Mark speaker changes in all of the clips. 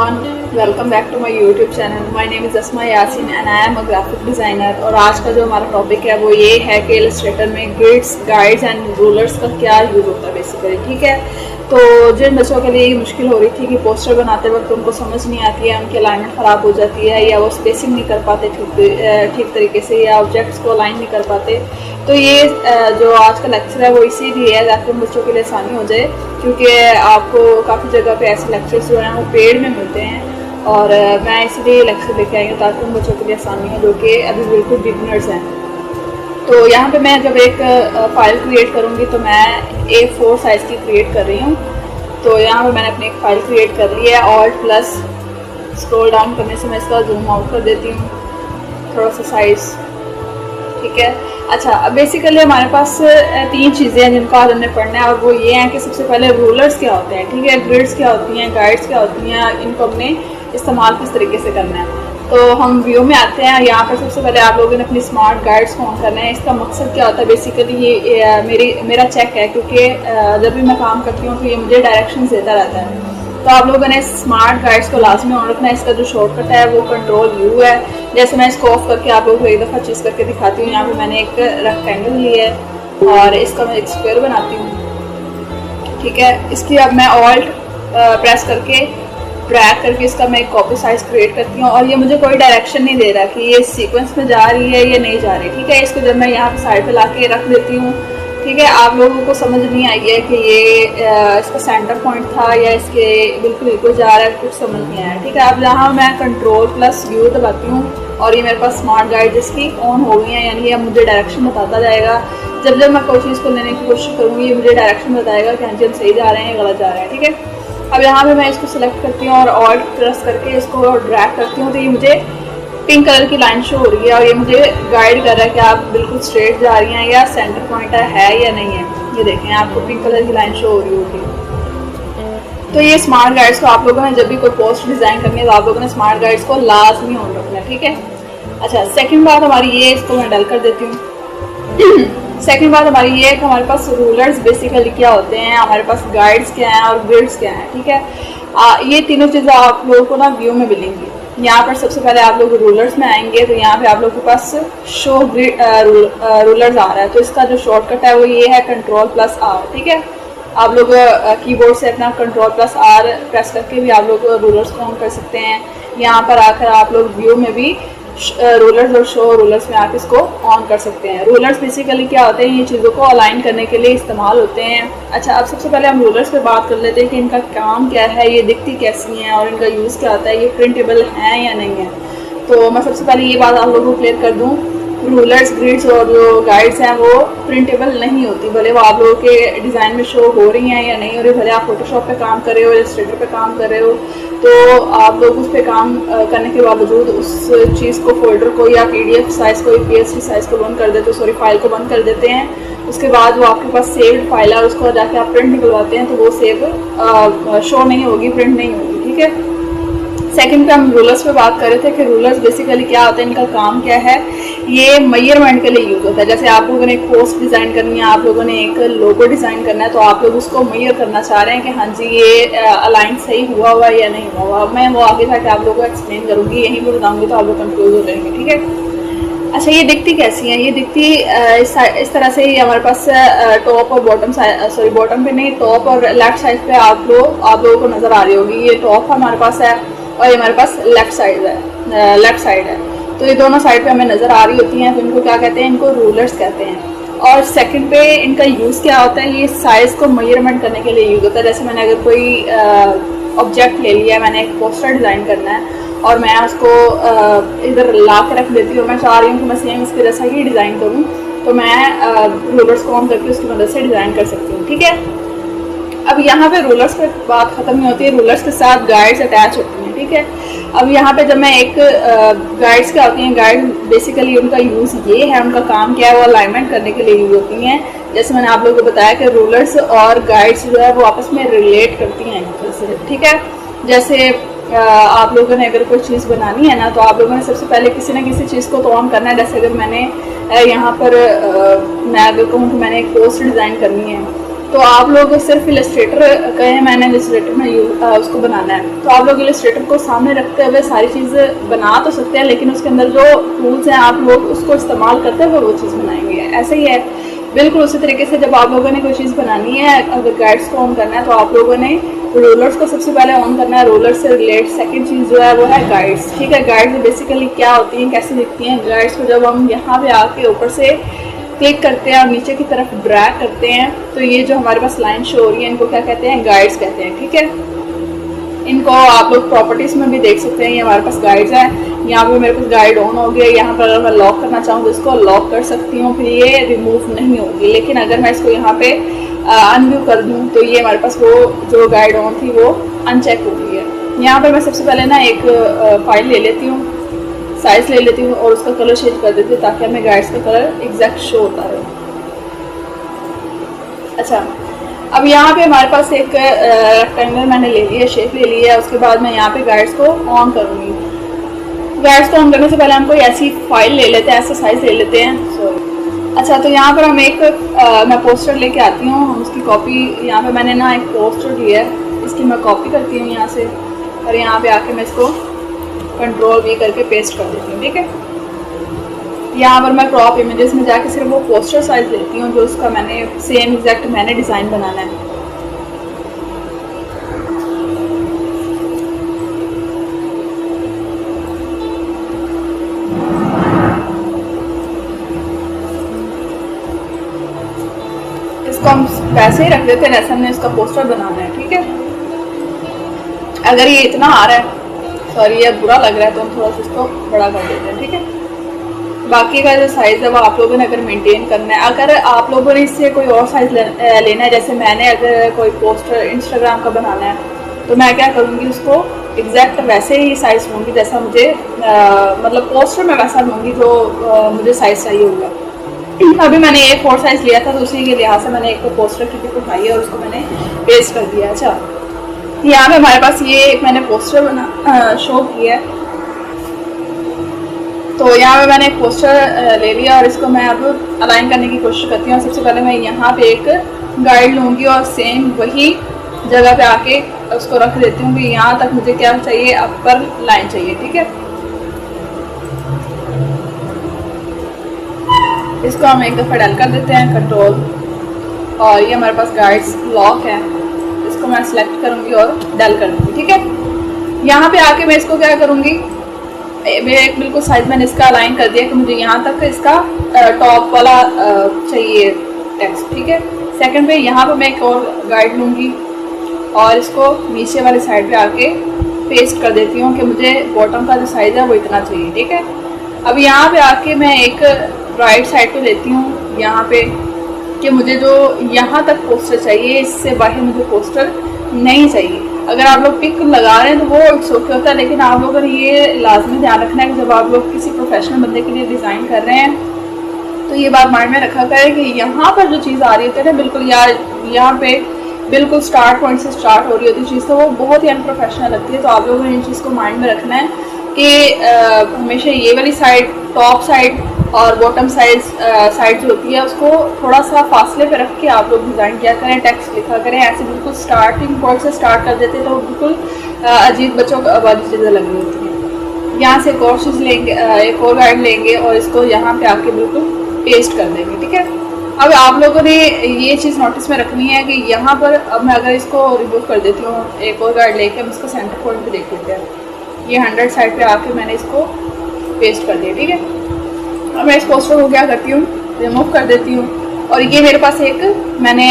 Speaker 1: Everyone, welcome back to my YouTube channel. My name is Asma Yasin and I am a graphic designer. और आज का जो हमारा topic है वो ये है कि इलस्ट्रेटर में ग्रिड्स, गाइड्स एंड रूलर्स का क्या यूज़ होता है बेसिकली। ठीक है, तो जिन बच्चों के लिए ये मुश्किल हो रही थी कि पोस्टर बनाते वक्त उनको समझ नहीं आती है, उनकी अलाइनमेंट ख़राब हो जाती है या वो स्पेसिंग नहीं कर पाते ठीक तरीके से, या ऑब्जेक्ट्स को अलाइन नहीं कर पाते, तो ये जो आज का लेक्चर है वो इसीलिए है ताकि उन बच्चों के लिए आसानी हो जाए। क्योंकि आपको काफ़ी जगह पे ऐसे लेक्चर्स जो हैं वो पेड में मिलते हैं और मैं इसलिए लेक्चर लेके आई हूँ ताकि उन बच्चों के लिए आसानी हो जो कि अभी बिल्कुल बिगनर्स हैं। तो यहाँ पे मैं जब एक फ़ाइल क्रिएट करूँगी तो मैं A4 साइज़ की क्रिएट कर रही हूँ। तो यहाँ पे मैंने अपनी एक फ़ाइल क्रिएट कर ली है। ऑल्ट प्लस स्क्रॉल डाउन करने से मैं इसका जूम आउट कर देती हूँ थोड़ा सा साइज़। ठीक है, अच्छा, अब बेसिकली हमारे पास तीन चीज़ें हैं जिनको आज हमने पढ़ना है और वो ये हैं कि सबसे पहले रूलर्स क्या होते हैं, ठीक है, ग्रिड्स क्या होती हैं, गाइड्स क्या होती हैं, इनको हमने इस्तेमाल किस तरीके से करना है। तो हम व्यू में आते हैं। यहाँ पर सबसे पहले आप लोगों ने अपनी स्मार्ट गाइड्स को ऑन करना है। इसका मकसद क्या होता है बेसिकली, ये मेरा चेक है क्योंकि जब भी मैं काम करती हूँ तो ये मुझे डायरेक्शन देता रहता है। तो आप लोगों ने स्मार्ट गाइड्स को लाजमी ऑन रखना है। इसका जो शॉर्टकट है वो कंट्रोल यू है। जैसे मैं इसको ऑफ करके आप लोगों को एक दफ़ा चीज़ करके दिखाती हूँ। यहाँ पे मैंने एक रेक्टेंगल लिया है और इसका मैं एक स्क्वायर बनाती हूँ। ठीक है, इसकी अब मैं ऑल्ट प्रेस करके ड्रैग करके इसका मैं एक कॉपी साइज क्रिएट करती हूँ और ये मुझे कोई डायरेक्शन नहीं दे रहा कि ये सीक्वेंस में जा रही है या नहीं जा रही। ठीक है, इसको जब मैं यहाँ पे साइड पे ला के रख देती हूँ, ठीक है, आप लोगों को समझ नहीं आई है कि ये इसका सेंटर पॉइंट था या इसके बिल्कुल इक्वल जा रहा है, कुछ समझ नहीं आया। ठीक है, अब यहाँ मैं कंट्रोल प्लस यू दबाती हूँ और ये मेरे पास स्मार्ट गाइड इसकी ऑन हो गई है, यानी ये मुझे डायरेक्शन बताता जाएगा। जब जब मैं कोई चीज़ को लेने की कोशिश करूँगी ये मुझे डायरेक्शन बताएगा कि हाँ जी हम सही जा रहे हैं या गलत जा रहे हैं। ठीक है, अब यहाँ पे मैं इसको सिलेक्ट करती हूँ और ऑल्ट प्रेस करके इसको ड्रैग करती हूँ तो ये मुझे पिंक कलर की लाइन शो हो रही है और ये मुझे गाइड कर रहा है कि आप बिल्कुल स्ट्रेट जा रही हैं या सेंटर पॉइंट है या नहीं है। ये देखें, आपको पिंक कलर की लाइन शो हो रही होगी। तो ये स्मार्ट गाइड्स को आप लोगों ने जब भी कोई पोस्ट डिज़ाइन करनी है तो आप लोगों ने स्मार्ट गाइड्स को लाजमी ऑन रखना है। ठीक है, अच्छा, सेकेंड बात हमारी ये, इसको मैं डल कर देती हूँ। सेकेंड बात हमारी ये है कि हमारे पास रूलर्स बेसिकली क्या होते हैं, हमारे पास गाइड्स क्या हैं और ग्रिड्स क्या हैं। ठीक है, ये तीनों चीज़ें आप लोगों को ना व्यू में मिलेंगी। यहाँ पर सबसे पहले आप लोग रूलर्स में आएंगे तो यहाँ पे आप लोगों के पास शो ग्रिड रूलर्स आ रहा है। तो इसका जो शॉर्टकट है वो ये है कंट्रोल प्लस आर। ठीक है, आप लोग कीबोर्ड से अपना कंट्रोल प्लस आर प्रेस करके भी आप लोग रूलर्स को ऑन कर सकते हैं। यहाँ पर आकर आप लोग व्यू में भी रूलर्स और शो रूलर्स में आके इसको ऑन कर सकते हैं। रूलर्स बेसिकली क्या होते हैं, ये चीज़ों को अलाइन करने के लिए इस्तेमाल होते हैं। अच्छा, अब सबसे पहले हम रूलर्स पे बात कर लेते हैं कि इनका काम क्या है, ये दिखती कैसी हैं और इनका यूज़ क्या होता है, ये प्रिंटेबल हैं या नहीं है। तो मैं सबसे पहले ये बात आप लोगों को क्लियर कर दूँ, रूलर्स, ग्रिड्स और जो गाइड्स हैं वो प्रिंटेबल नहीं होती, भले वो आप लोगों के डिज़ाइन में शो हो रही हैं या नहीं हो रही। भले आप फोटोशॉप पे काम कर रहे हो, इलस्ट्रेटर पे काम कर रहे हो, तो आप लोग उस पर काम करने के बावजूद उस चीज़ को, फोल्डर को या PDF साइज़ को, PSD साइज़ को बंद कर देते हो, सॉरी फाइल को बंद कर देते हैं। उसके बाद वो आपके पास सेव्ड फाइल है और उसको जाके आप प्रिंट निकलवाते हैं तो वो सेव शो नहीं होगी, प्रिंट नहीं होगी। ठीक है, सेकंड पे हम रूलर्स पे बात कर रहे थे कि रूलर्स बेसिकली क्या होते हैं, इनका काम क्या है। ये मेजरमेंट के लिए यूज़ होता है। जैसे आप लोगों ने एक पोस्ट डिज़ाइन करनी है, आप लोगों ने एक लोगो डिज़ाइन करना है, तो आप लोग उसको मेजर करना चाह रहे हैं कि हाँ जी ये अलाइन सही हुआ हुआ है या नहीं हुआ हुआ। मैं वो आगे जाके आप लोगों को एक्सप्लेन करूँगी, यहीं पर बताऊँगी तो आप लोग कन्फ्यूज हो जाएंगे। ठीक है, अच्छा, ये दिखती कैसी हैं, ये दिखती इस तरह से ही हमारे पास टॉप और बॉटम सॉरी बॉटम पे नहीं, टॉप और लेफ्ट साइड पे आप लोगों को नज़र आ रही होगी। ये टॉप हमारे पास है और ये हमारे पास लेफ्ट साइड है। तो ये दोनों साइड पे हमें नज़र आ रही होती हैं। तो इनको क्या कहते हैं, इनको रूलर्स कहते हैं। और सेकंड पे इनका यूज़ क्या होता है, ये साइज़ को मेजरमेंट करने के लिए यूज़ होता है। जैसे मैंने अगर कोई ऑब्जेक्ट ले लिया है, मैंने एक पोस्टर डिज़ाइन करना है और मैं उसको इधर ला के रख देती हूँ, मैं चाह रही हूँ कि मैं सेम इसके जैसा ही डिज़ाइन करूँ, तो मैं रूलर्स को ऑन करके उसकी मदद से डिज़ाइन कर सकती हूँ। ठीक है, अब यहाँ पे रूलर्स पे बात ख़त्म नहीं होती है, रूलर्स के साथ गाइड्स अटैच होती हैं। ठीक है, अब यहाँ पे जब मैं एक गाइड्स क्या होती हैं, गाइड बेसिकली उनका यूज़ ये है, उनका काम क्या है, वो अलाइनमेंट करने के लिए यूज़ होती हैं। जैसे मैंने आप लोगों को बताया कि रूलर्स और गाइड्स जो है वो आपस में रिलेट करती हैं एक दूसरे से। ठीक है, जैसे आप लोगों ने अगर कोई चीज़ बनानी है ना, तो आप लोगों ने सबसे पहले किसी न किसी चीज़ को तो ऑन करना है। जैसे अगर मैंने यहाँ पर मैं अगर कहूँ कि मैंने एक पोस्ट डिज़ाइन करनी है तो आप लोग सिर्फ इलस्ट्रेटर कहें मैंने इलस्ट्रेटर में उसको बनाना है, तो आप लोग इलस्ट्रेटर को सामने रखते हुए सारी चीज़ बना तो सकते हैं, लेकिन उसके अंदर जो टूल्स हैं आप लोग उसको इस्तेमाल करते हुए वो चीज़ बनाएंगे। ऐसे ही है बिल्कुल उसी तरीके से जब आप लोगों ने कोई चीज़ बनानी है, अगर गाइड्स को ऑन करना है तो आप लोगों ने रोलर्स को सबसे पहले ऑन करना है। रोलर से रिलेट सेकंड चीज़ जो है वो है गाइड्स। ठीक है, गाइड्स बेसिकली क्या होती हैं, कैसे दिखती हैं। गाइड्स को जब हम यहाँ पे आके ऊपर से क्लिक करते हैं और नीचे की तरफ ड्रैग करते हैं तो ये जो हमारे पास लाइन शो हो रही है इनको क्या कहते हैं, गाइड्स कहते हैं। ठीक है, इनको आप लोग प्रॉपर्टीज़ में भी देख सकते हैं, ये हमारे पास गाइड्स है। यहाँ पे मेरे पास गाइड ऑन हो गया, यहाँ पर अगर मैं लॉक करना चाहूँ तो इसको लॉक कर सकती हूँ, फिर ये रिमूव नहीं होगी। लेकिन अगर मैं इसको यहाँ पे अनव्यू कर दूँ तो ये हमारे पास वो जो गाइड ऑन थी वो अनचेक हो गई है। यहाँ पर मैं सबसे पहले ना एक फाइल ले लेती हूँ, साइज ले लेती हूँ और उसका कलर चेंज कर देती हूँ ताकि हमें गाइड्स का कलर एग्जैक्ट शो होता रहे। अच्छा, अब यहाँ पे हमारे पास एक रेक्टेंगल मैंने ले लिया, शेप ले लिया है। उसके बाद मैं यहाँ पे गाइड्स को ऑन करूँगी। गाइड्स को ऑन करने से पहले हम कोई ऐसी फाइल ले लेते हैं, ऐसा साइज ले लेते हैं। सॉरी। अच्छा, तो यहाँ पर हम एक मैं पोस्टर लेके आती हूँ, हम उसकी कॉपी, यहाँ पे मैंने ना एक पोस्टर लिया है, इसकी मैं कॉपी करती हूँ यहाँ से और यहाँ पे आके मैं इसको कंट्रोल V करके पेस्ट कर देती हूँ। ठीक है, यहाँ पर मैं क्रॉप इमेजेस में जाके सिर्फ वो पोस्टर साइज लेती हूँ जो उसका मैंने सेम एग्जैक्ट मैंने डिज़ाइन बनाना है। इसको हम वैसे ही रख देते हैं जैसे हमने इसका पोस्टर बनाना है। ठीक है, अगर ये इतना आ रहा है, सॉरी ये बुरा लग रहा है, तो हम थोड़ा सा इसको बड़ा कर देते हैं। ठीक है, बाकी का जो साइज़ है वो आप लोगों ने अगर मेंटेन करना है। अगर आप लोगों ने इससे कोई और साइज़ लेना है, जैसे मैंने अगर कोई पोस्टर इंस्टाग्राम का बनाना है तो मैं क्या करूँगी, उसको एग्जैक्ट वैसे ही साइज़ लूँगी जैसा मुझे मतलब पोस्टर में वैसा लूँगी जो मुझे साइज़ चाहिए होगा। अभी मैंने A4 साइज़ लिया था तो उसी के लिहाज से मैंने एक पोस्टर की पिक उठाई है और उसको मैंने पेस्ट कर दिया। अच्छा, यहाँ पे हमारे पास ये एक मैंने पोस्टर बना शो किया है, तो यहाँ पे मैंने एक पोस्टर ले लिया और इसको मैं अब अलाइन करने की कोशिश करती हूँ। सबसे पहले मैं यहाँ पे एक गाइड लूँगी और सेम वही जगह पे आके उसको रख देती हूँ कि यहाँ तक मुझे क्या चाहिए, अपर लाइन चाहिए। ठीक है, इसको हम एक दफ़ा डल कर देते हैं कंट्रोल, और ये हमारे पास गाइड्स लॉक है, इसको मैं सिलेक्ट करूँगी और डल कर दूँगी। ठीक है, यहाँ पे आके मैं इसको क्या करूँगी, मेरा एक बिल्कुल साइज मैंने इसका अलाइन कर दिया कि मुझे यहाँ तक इसका टॉप वाला चाहिए टेक्स्ट। ठीक है, सेकंड पे यहाँ पे मैं एक और गाइड लूँगी और इसको नीचे वाली साइड पे आके पेस्ट कर देती हूँ कि मुझे बॉटम का जो साइज़ है वो इतना चाहिए। ठीक है, अब यहाँ पे आके मैं एक राइट साइड पे लेती हूँ यहाँ पे कि मुझे जो यहाँ तक पोस्टर चाहिए, इससे बाहर मुझे पोस्टर नहीं चाहिए। अगर आप लोग पिक लगा रहे हैं तो वो इट्स ओके होता है, लेकिन आप लोगों ने ये लाजमी ध्यान रखना है कि जब आप लोग किसी प्रोफेशनल बंदे के लिए डिज़ाइन कर रहे हैं तो ये बात माइंड में रखा करें कि यहाँ पर जो चीज़ आ रही होती है ना बिल्कुल यार, यहाँ पे बिल्कुल स्टार्ट पॉइंट से स्टार्ट हो रही होती है चीज़, तो वो बहुत ही अनप्रोफेशनल लगती है। तो आप लोगों ने इन चीज़ को माइंड में रखना है कि हमेशा ये वाली साइड, टॉप साइड और बॉटम साइड जो होती है उसको थोड़ा सा फासले पे रख के आप लोग डिज़ाइन किया करें, टेक्स्ट लिखा करें। ऐसे बिल्कुल स्टार्टिंग पॉइंट से स्टार्ट कर देते तो बिल्कुल अजीब बच्चों वाली चीज़ें लग रही होती हैं। यहाँ से एक और चीज़ लेंगे, एक और गाइड लेंगे और इसको यहाँ पे आके बिल्कुल पेस्ट कर देंगे। ठीक है, अब आप लोगों ने ये चीज़ नोटिस में रखनी है कि यहाँ पर अब मैं अगर इसको रिमूव कर देती हूँ, एक और गाइड लेके हम इसको सेंटर पॉइंट पे देख लेते हैं। ये 100 साइड पे आके मैंने इसको पेस्ट कर दिया। ठीक है, अब मैं इस पोस्टर को क्या करती हूँ, रिमूव कर देती हूँ और ये मेरे पास एक मैंने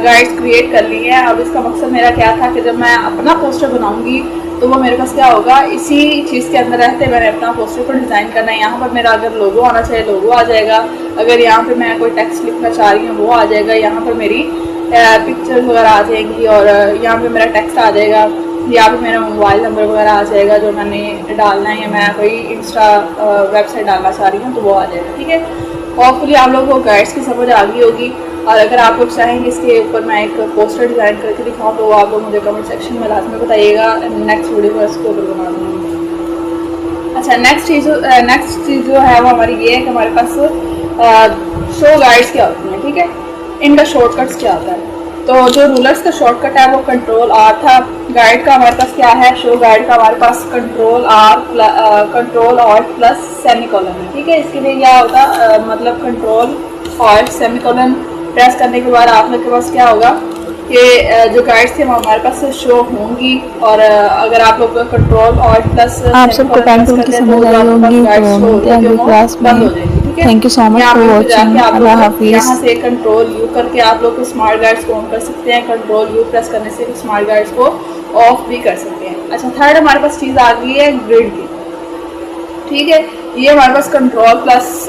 Speaker 1: गाइड्स क्रिएट कर ली है। अब इसका मकसद मेरा क्या था कि जब मैं अपना पोस्टर बनाऊँगी तो वो मेरे पास क्या होगा, इसी चीज़ के अंदर रहते मैंने अपना पोस्टर को डिज़ाइन करना है। यहाँ पर मेरा अगर लोगो आना चाहिए लोगो आ जाएगा, अगर यहाँ पे मैं कोई टेक्स्ट लिखना चाह रही हूँ वो आ जाएगा, यहाँ पर मेरी पिक्चर्स वगैरह आ जाएंगी और यहाँ पे मेरा टेक्स्ट आ जाएगा, यहाँ पे मेरा मोबाइल नंबर वगैरह आ जाएगा जो मैंने डालना है, या मैं कोई इंस्टा वेबसाइट डालना चाह रही हूँ तो वो आ जाएगा। ठीक है, होपफुली आप लोगों को गाइड्स की समझ आ गई होगी। और अगर आप लोग चाहेंगे इसके ऊपर मैं एक पोस्टर डिज़ाइन करके दिखाऊँ तो आप लोग मुझे कमेंट सेक्शन में लाजमी बताइएगा, नेक्स्ट वीडियो में इसको ऊपर बना दूँगी। अच्छा, नेक्स्ट चीज़ जो है वो हमारी ये है कि हमारे पास शो गाइड्स क्या होती हैं। ठीक है, इनका शॉर्टकट्स क्या होता है। तो जो रूलर्स का शॉर्टकट है वो कंट्रोल आर था। गाइड का हमारे पास क्या है, शो गाइड का हमारे पास कंट्रोल ऑल्ट प्लस सेमीकोलन है। ठीक है, इसके लिए क्या होता मतलब कंट्रोल ऑल्ट सेमीकोलन प्रेस करने के बाद आप लोग के पास क्या होगा कि जो गाइड्स थे वो हमारे पास शो होंगी, और अगर आप लोग कंट्रोल ऑल्ट प्लस
Speaker 2: आप सबको पेन टूल की समझ आई होगी, तो मिलते हैं अगली क्लास में। Thank you so much for watching. अल्लाह हाफिज।
Speaker 1: यहाँ से कंट्रोल यू करके आप लोग स्मार्ट गाइड्स को ऑन कर सकते हैं, कंट्रोल यू प्रेस करने से स्मार्ट गाइड्स को ऑफ भी कर सकते हैं। अच्छा, थर्ड हमारे पास चीज़ आ गई है ग्रिड की। ठीक है, ये हमारे पास control plus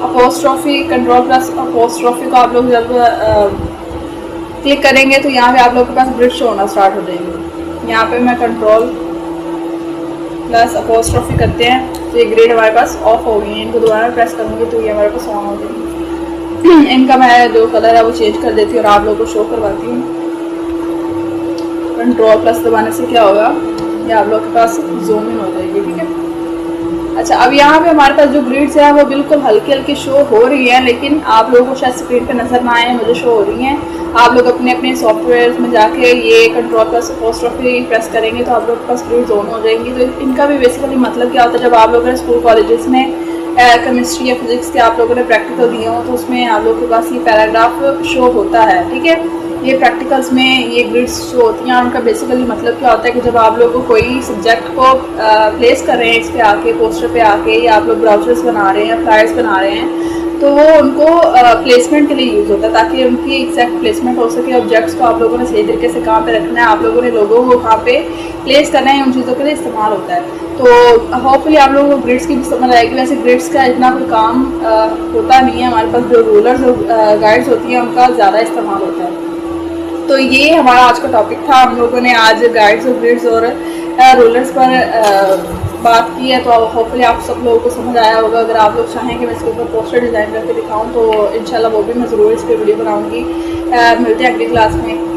Speaker 1: apostrophe, control plus apostrophe को आप लोग जब क्लिक करेंगे तो यहाँ पे आप लोग के पास ग्रिड शो होना स्टार्ट हो जाएंगे। यहाँ पे मैं कंट्रोल प्लस अपोस्ट्रोफी करते हैं तो ये ग्रिड हमारे पास ऑफ हो गई है। इनको दोबारा प्रेस करूँगी तो ये हमारे पास ऑन हो जाएगी। इनका मैं जो कलर है वो चेंज कर देती हूँ और आप लोग को शो करवाती हूँ। कंट्रोल प्लस दबाने से क्या होगा, ये आप लोग के पास जूम इन हो जाएगी। ठीक है, अच्छा, अब यहाँ पे हमारे पास जो ग्रिड्स है वो बिल्कुल हल्की हल्की शो हो रही है, लेकिन आप लोगों को शायद स्क्रीन पे नज़र ना आए, मुझे शो हो रही हैं। आप लोग अपने अपने सॉफ्टवेयर में जाके ये कंट्रोल प्लस अपोस्ट्रोफी प्रेस करेंगे तो आप लोग के पास ग्रिड्स ऑन हो जाएंगी। तो इनका भी बेसिकली मतलब क्या होता है, जब आप लोगों ने स्कूल कॉलेजेस में केमिस्ट्री या फिजिक्स के आप लोगों ने प्रैक्टिकल दिए हो तो उसमें आप लोगों के पास ये पैराग्राफ शो होता है। ठीक है, ये प्रैक्टिकल्स में ये ग्रिड्स शो होती हैं। उनका बेसिकली मतलब क्या होता है कि जब आप लोग कोई सब्जेक्ट को प्लेस कर रहे हैं इस पे आके, पोस्टर पे आके, या आप लोग ब्राउचर्स बना रहे हैं, फ्लायर्स बना रहे हैं, तो वो उनको प्लेसमेंट के लिए यूज़ होता है ताकि उनकी एग्जैक्ट प्लेसमेंट हो सके। ऑब्जेक्ट्स को आप लोगों ने सही तरीके से कहाँ पे रखना है, आप लोगों ने लोगों को कहाँ पे प्लेस करना है, उन चीज़ों के लिए इस्तेमाल होता है। तो होपफुली आप लोगों को ग्रिड्स की भी समझ आएगी। वैसे ग्रिड्स का इतना कोई काम होता नहीं है, हमारे पास जो रूलर्स और गाइड्स होती हैं उनका ज़्यादा इस्तेमाल होता है। तो ये हमारा आज का टॉपिक था। हम लोगों ने आज गाइड्स और ग्रिड्स और रूलर्स पर बात की है, तो होपफुली आप सब लोगों को समझ आया होगा। अगर आप लोग चाहें कि मैं इसके ऊपर पोस्टर डिज़ाइन करके दिखाऊं तो इंशाल्लाह वो भी मैं ज़रूर इस पर वीडियो बनाऊंगी। मिलते हैं अगली क्लास में।